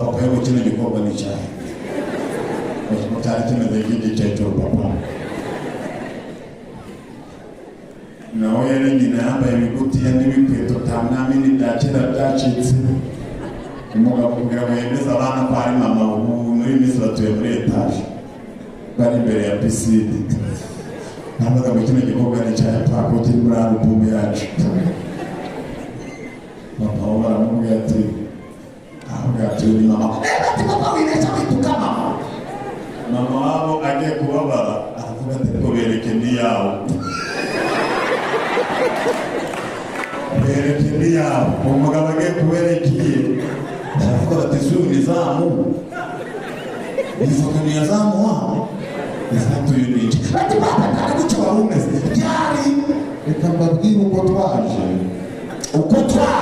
papa yo kino gikorwa ni cyahe mu cyari kimeze nk'igice cyo papa nawe yari nyina yambaye ibigutiya n'ibikweto tamwamini bya kera byacitse umugabo kugira ngo yemeze abana ko ari mama ubu muri minsi batuye muri etaje bari imbere ya pisine ntabwo kino gikorwa ni cyahe papa kiri muri album yacu papa we baramubwira ati aho gaturi ni mama wineza kwitukama mama wabo agiye kubabara aravuga ati ko bereke ni yawo bereke ni yawo umugabo agiye kuberekeye aravuga ati zuba nizamu nivuga ni yazamu wabo izatuye n'iki ati papa ntabwo gucyo wari umeze byari reka mbabwire uko twaje